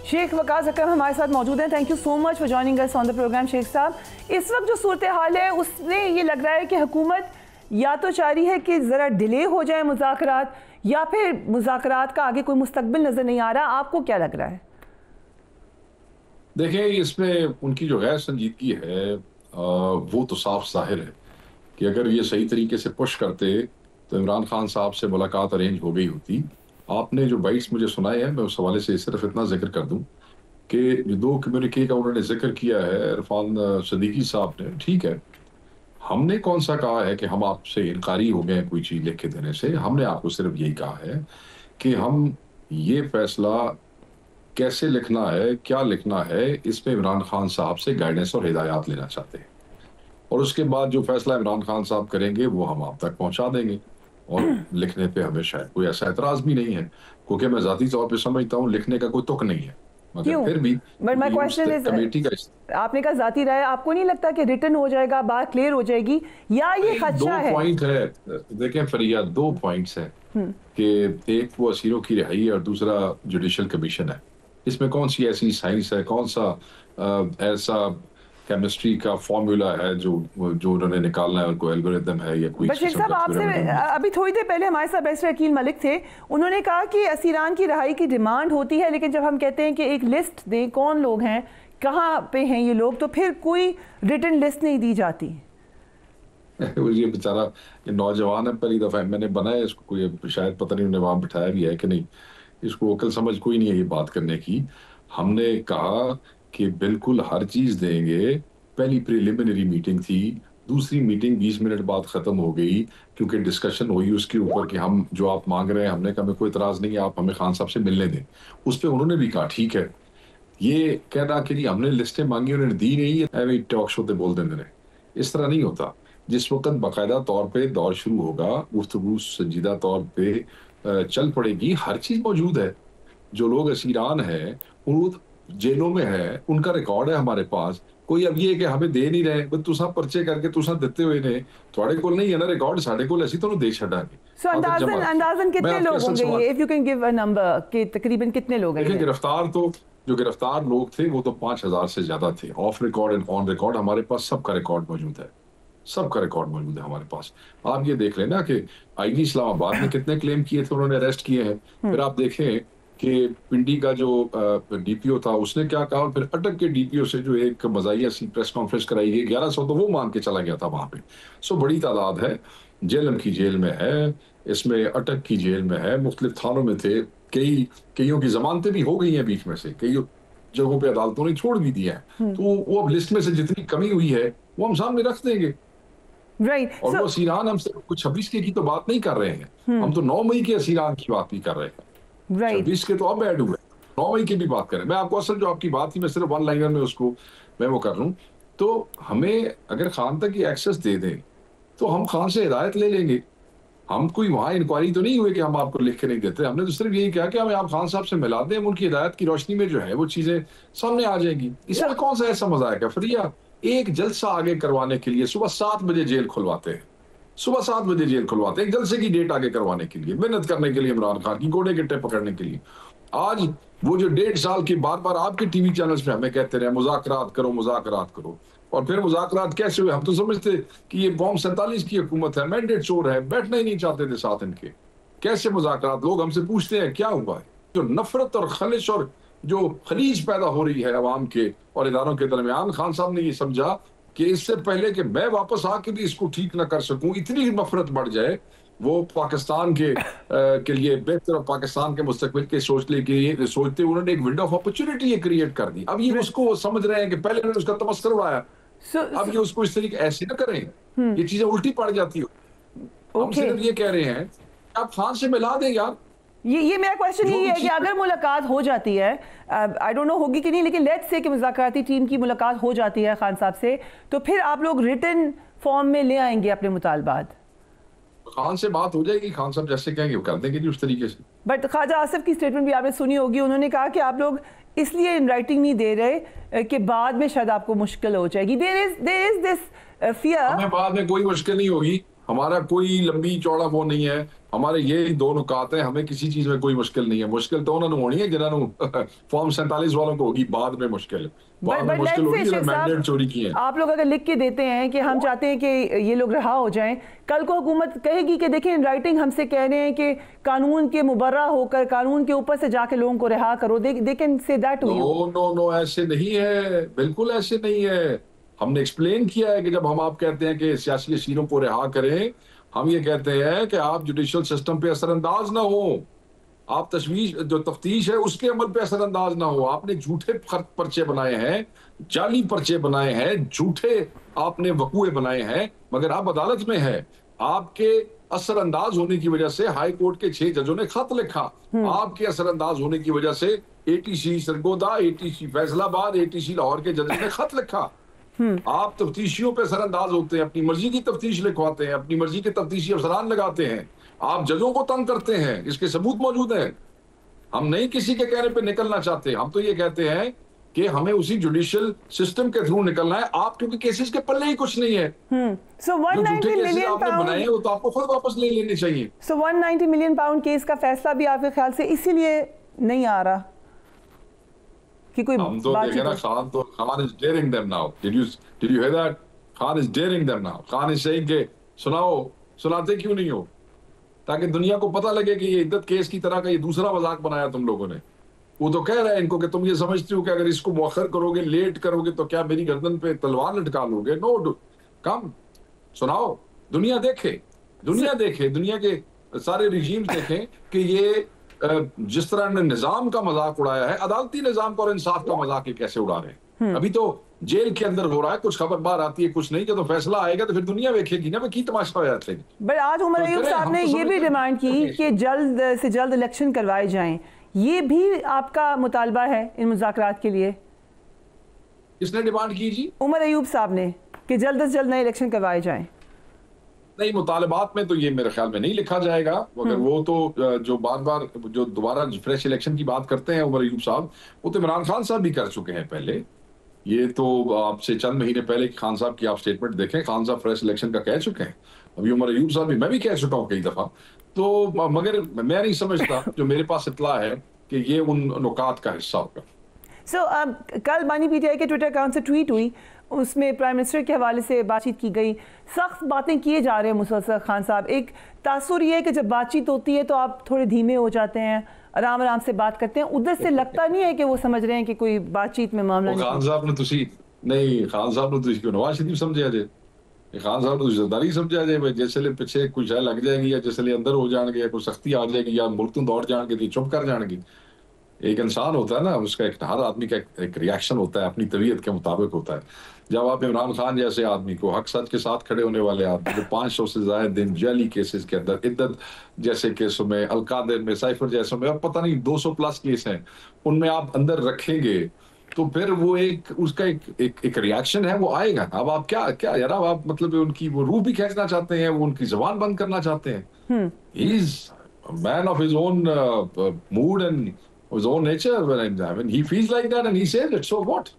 शेख वकास अकरम हमारे साथ मौजूद हैं। Thank you so much for joining us on the programme. Sheikh साहब, इस वक्त जो सूरत हाल है उसमें ये लग रहा है कि हुकूमत या तो चाह रही है कि ज़रा डिले हो जाए मुज़ाकरात, या फिर मुज़ाकरात का आगे कोई मुस्तकबिल नज़र नहीं आ रहा। आपको क्या लग रहा है? देखिए, इसमें उनकी जो गैर संजीदगी है वो तो साफ जाहिर है कि अगर ये सही तरीके से पुश करते तो इमरान खान साहब से मुलाकात अरेंज हो गई होती। आपने जो बाइट्स मुझे सुनाए हैं, मैं उस हवाले से सिर्फ इतना जिक्र कर दूं कि जो दो कम्युनिके का उन्होंने जिक्र किया है इरफान सदीकी साहब ने, ठीक है। हमने कौन सा कहा है कि हम आपसे इनकारी हो गए हैं कोई चीज लिख के देने से। हमने आपको सिर्फ यही कहा है कि हम ये फैसला कैसे लिखना है, क्या लिखना है, इसमें इमरान खान साहब से गाइडेंस और हिदायत लेना चाहते हैं, और उसके बाद जो फैसला इमरान खान साहब करेंगे वो हम आप तक पहुंचा देंगे। और लिखने पे हमें शायद कोई ऐसा एतराज भी नहीं है, क्योंकि मैं जाती तौर पे समझता हूँ लिखने का कोई तुक नहीं है, मगर क्यों? फिर भी but my question is, committee का आपने कहा जाती राय, आपको नहीं लगता कि रिटर्न हो जाएगा, बात क्लियर हो जाएगी, या ये खदशा है? दो पॉइंट है, देखें फरिया, दो पॉइंट्स हैं कि एक वो असीरों की रिहाई है और दूसरा जुडिशल कमीशन है। इसमें कौन सी ऐसी साइंस है, कौन सा ऐसा केमिस्ट्री का फॉर्मूला है जो जो उन्होंने निकालना है, उनको एल्गोरिथम है या कोई बशीर साहब, आपसे अभी थोड़ी देर पहले हमारे साथ बैरिस्टर अकील मलिक थे, उन्होंने कहा कि असीरान की रिहाई की डिमांड होती है, लेकिन जब हम कहते हैं कि एक लिस्ट दें कौन लोग हैं, कहाँ पे हैं ये लोग, तो फिर कोई रिटन लिस्ट नहीं दी जाती। ये बेचारा ये नौजवान है, पहली दफा मैंने बनाया इसको, कोई शायद पता नहीं उन्हें वहां बिठाया भी है कि नहीं, इसको अकल समझ कोई नहीं है ये बात करने की। हमने कहा कि बिल्कुल हर चीज देंगे। पहली प्रिलिमिनरी मीटिंग थी, दूसरी मीटिंग 20 मिनट बाद खत्म हो गई क्योंकि डिस्कशन हुई उसके ऊपर कि हम जो आप मांग रहे हैं, हमने कहा कोई इतराज नहीं है, आप हमें खान साहब से मिलने दें। उस पर उन्होंने भी कहा ठीक है। ये कहना कि नहीं हमने लिस्टें मांगी उन्होंने दी नहीं है, ऐਵੇਂ टॉक शो पे बोल देंगे ने, इस तरह नहीं होता। जिस वक्त बाकायदा तौर पे दौर शुरू होगा, गुफ्तगू संजीदा तौर पे चल पड़ेगी, हर चीज मौजूद है। जो लोग असीरान हैं वो जेलों में है, उनका रिकॉर्ड है हमारे पास। कोई अब ये कि हमें दे नहीं रहे, बस तुसा पर्चे करके तुसा देते हुए ने थोड़े को नहीं है ना रिकॉर्ड, साढ़े को ऐसी तो दे छड़ांगे। सो अंदाजन कितने लोग होंगे ये, if you can give a number, कि तकरीबन कितने लोग हैं? देखिए, गिरफ्तार तो जो गिरफ्तार लोग थे वो तो 5000 से ज्यादा थे। Of record and on record हमारे पास सबका रिकॉर्ड मौजूद है, सबका रिकॉर्ड मौजूद है हमारे पास। आप ये देख लेना कि आईजी इस्लामाबाद ने कितने क्लेम किए थे, उन्होंने अरेस्ट किए हैं। फिर आप देखें कि पिंडी का जो डीपीओ था उसने क्या कहा, और फिर अटक के डीपीओ से जो एक मजाहिया सी प्रेस कॉन्फ्रेंस कराई गई 1100 तो वो मान के चला गया था वहां पे। सो बड़ी तादाद है, जेलम की जेल में है, इसमें अटक की जेल में है, मुख्तलिफ थानों में थे। कईयों की जमानतें भी हो गई हैं बीच में से, कई जगहों पे अदालतों ने छोड़ भी दिया है। तो वो अब लिस्ट में से जितनी कमी हुई है वो हम सामने रख देंगे। राइट, और वो असीरान हम सिर्फ कुछ 26 के की तो बात नहीं कर रहे हैं, हम तो 9 मई के असीरान की बात भी कर रहे हैं। 26 के तो अब ऐड हुए, 9 मई की भी बात करें। मैं आपको असल जो आपकी बात थी मैं सिर्फ वन लाइनर में उसको मैं वो कर लूं। तो हमें अगर खान तक ये एक्सेस दे दें तो हम खान से हिदायत ले लेंगे। हम कोई वहां इंक्वायरी तो नहीं हुई कि हम आपको लिख के नहीं देते, हमने तो सिर्फ यही कहा कि हमें आप खान साहब से मिला दें, उनकी हिदायत की रोशनी में जो है वो चीजें सामने आ जाएगी। इसमें कौन सा ऐसा मजाक है फरिया? एक जलसा आगे करवाने के लिए सुबह 7 बजे जेल खुलवाते हैं, सुबह 7 बजे जेल खुलवाते हैं एक जलसे की डेट आगे करवाने के लिए, मेहनत करने के लिए, इमरान खान की घोड़े गिट्टे पकड़ने के लिए। आज वो जो 1.5 साल की बार बार आपके टीवी चैनल्स पे हमें कहते रहे मुज़ाकरात करो, मुज़ाकरात करो, और फिर मुज़ाकरात कैसे हुए? हम तो समझते कि ये कौम 47 की हुकूमत है, मैंडेट चोर है, बैठना ही नहीं चाहते थे साथ इनके। कैसे मुज़ाकरात? लोग हमसे पूछते हैं क्या हुआ है? जो नफरत और खलिश और जो खलीज पैदा हो रही है अवाम के और इदारों के दरमियान, खान साहब ने ये समझा कि इससे पहले कि मैं वापस आके भी इसको ठीक ना कर सकूं, इतनी नफरत बढ़ जाए, वो पाकिस्तान के लिए बेहतर और पाकिस्तान के मुस्तकबिल के सोचने के लिए सोचते उन्होंने एक विंडो ऑफ अपॉर्चुनिटी ये क्रिएट कर दी। अब ये उसको समझ रहे हैं कि पहले उन्होंने उसका तमस्कर उड़ाया, अब ये उसको इस तरीके ऐसे ना करें, ये चीजें उल्टी पड़ जाती हो। हम सिर्फ ये कह रहे हैं आप खान से मिला दें यार। ये मेरा क्वेश्चन यही है कि अगर मुलाकात हो जाती है, आई डोंट नो होगी कि नहीं, लेकिन लेट्स से कि मुज़ाकराती टीम की मुलाकात हो जाती है खान साहब से, तो फिर आप लोग रिटन फॉर्म में ले आएंगे अपने मुतालबात? खान से बात हो जाएगी, खान साहब जैसे कहेंगे वो कर देंगे जी उस तरीके से। बट ख्वाजा आसिफ की स्टेटमेंट भी आपने सुनी होगी, उन्होंने कहा कि आप लोग इसलिए इन राइटिंग नहीं दे रहे कि बाद में शायद आपको मुश्किल हो जाएगी। There is this fear. हमें बाद में कोई मुश्किल नहीं होगी, हमारा कोई लंबी चौड़ा वो नहीं है हमारे ये दो नुकात हैं, हमें किसी चीज में कोई मुश्किल नहीं है। मुश्किल तो उन्होंने होनी है जिन्होंने फॉर्म 47 वालों को होगी, बाद में मुश्किल बाद में मुश्किल होगी जिन्होंने मैंडेट चोरी किए हैं। आप लोग अगर लिख के देते हैं कि हम चाहते हैं कि ये लोग रहा हो जाएं, कल को हुकूमत कहेगी कि देखिए इन राइटिंग हमसे कह रहे हैं कि कानून के मुबर्रा होकर कानून के ऊपर से जाके लोगों को रिहा करो, they can say that to you. No no no, ऐसे नहीं है, बिल्कुल ऐसे नहीं है। हमने एक्सप्लेन किया है कि जब हम आप कहते हैं कि सियासी असीरों को रिहा करें, हम ये कहते हैं कि आप जुडिशियल सिस्टम पे असरअंदाज ना हो, आप तशवीश जो तफ्तीश है उसके अमल पे असरअंदाज ना हो। आपने झूठे पर्चे बनाए हैं, जाली पर्चे बनाए हैं, झूठे आपने वकूए बनाए हैं, मगर आप अदालत में है। आपके असरअंदाज होने की वजह से हाई कोर्ट के 6 जजों ने खत लिखा। आपके असरअंदाज होने की वजह से ATC Sargodha, ATC Faisalabad, ATC Lahore के जजों ने खत लिखा। आप तफ्तीशियों पे असरअंदाज होते हैं, अपनी मर्जी की तफ्तीश लिखवाते हैं, अपनी मर्जी के तफ्तीशी अफसरान लगाते हैं, आप जजों को तंग करते हैं, इसके सबूत मौजूद हैं। हम नहीं किसी के कहने पे निकलना चाहते, हम तो ये कहते हैं कि हमें उसी जुडिशियल सिस्टम के थ्रू निकलना है। आप क्योंकि केसेस के पल्ले ही कुछ नहीं है, सो 190 मिलियन आपने बनाए हैं वो तो आपको खुद वापस ले लेने चाहिए। सो 190 मिलियन पाउंड केस का फैसला भी आपके ख्याल से इसीलिए नहीं आ रहा कि कोई हम तो देखें ना, Khan is daring them now. Did you hear that? Khan is daring them now. Khan is saying कि सुनाओ, सुनाते क्यों नहीं हो, ताकि दुनिया को पता लगे कि ये इद्दत केस की तरह का ये दूसरा मजाक बनाया तुम लोगों ने। वो तो कह रहा है इनको कि तुम ये समझते हो कि अगर इसको मुअख्खर करोगे, लेट करोगे, तो क्या मेरी गर्दन पे तलवार लटका लोगे? नो, कम सुनाओ, दुनिया देखे, दुनिया देखे, दुनिया के सारे रिजीम्स देखें कि ये जिस तरह ने निजाम का मजाक उड़ाया है, अदालती निजाम का और इंसाफ का मजाक ये कैसे उड़ा रहे हैं। अभी तो जेल के अंदर हो रहा है, कुछ खबर बाहर आती है, कुछ नहीं। जब तो फैसला आएगा तो फिर दुनिया देखेगी ना की तमाशा हो जाते हैं। बट आज उमर अयूब साहब ने ये भी डिमांड की कि जल्द से जल्द इलेक्शन करवाए जाएं, ये भी आपका मुतालबा है इन मुज़ाकरात के लिए? किसने डिमांड की जी? उमर अयूब साहब ने, कि जल्द से जल्द नए इलेक्शन करवाए जाएं। नहीं, मुतालबात में तो ये मेरे ख्याल में नहीं लिखा जाएगा, मगर वो तो जो बार बार जो दोबारा फ्रेश इलेक्शन की बात करते हैं उमर अयूब साहब, वो तो इमरान खान साहब भी कर चुके हैं पहले। ये तो आपसे चंद महीने पहले खान साहब की आप स्टेटमेंट देखें, खान साहब फ्रेश इलेक्शन का कह चुके हैं। अभी उमर अयूब साहब भी, मैं भी कह चुका हूँ कई दफा। तो मगर मैं नहीं समझता, जो मेरे पास इत्तला है कि ये उन नुकात का हिस्सा होगा। कल बानी पीटीआई के ट्विटर अकाउंट से ट्वीट हुई, उसमें प्राइम मिनिस्टर के हवाले से बातचीत की गई, सख्त बातें किए जा रहे हैं मुसलसल खान साहब। एक तासुर ये है कि जब बातचीत होती है तो आप थोड़े धीमे हो जाते हैं, आराम आराम से बात करते हैं, उधर से लगता नहीं है कि वो समझ रहे हैं कि कोई बातचीत में मामला नहीं। खान साहब ने खान साहब ने क्यों नवाज शरीफ समझा जाए, खान साहब ने जरदारी समझा जाए, जैसे पिछे कुछ लग जाएगी या जैसे अंदर हो जाएंगे या कोई सख्ती आ जाएगी या मुल्क तो दौड़ जाएंगे तो चुप कर जाएंगे। एक इंसान होता है ना, उसका एक हर आदमी का एक रिएक्शन होता है, अपनी तबीयत के मुताबिक होता है। जब आप इमरान खान जैसे आदमी को, हक सच के साथ खड़े होने वाले आदमी को 500 से ज्यादा दिन जाली केसेस के अंदर, इद्दत जैसे केसों में, अलकादिर में, साइफर जैसों में, अब पता नहीं 200 प्लस केस हैं, उनमें आप अंदर रखेंगे तो फिर वो उसका एक रिएक्शन है, वो आएगा। अब आप क्या यार, अब आप मतलब उनकी वो रूह भी खींचना चाहते हैं, वो उनकी जुबान बंद करना चाहते हैं। He is man of his own mood and his own nature, when he feels like that and he says it, so what?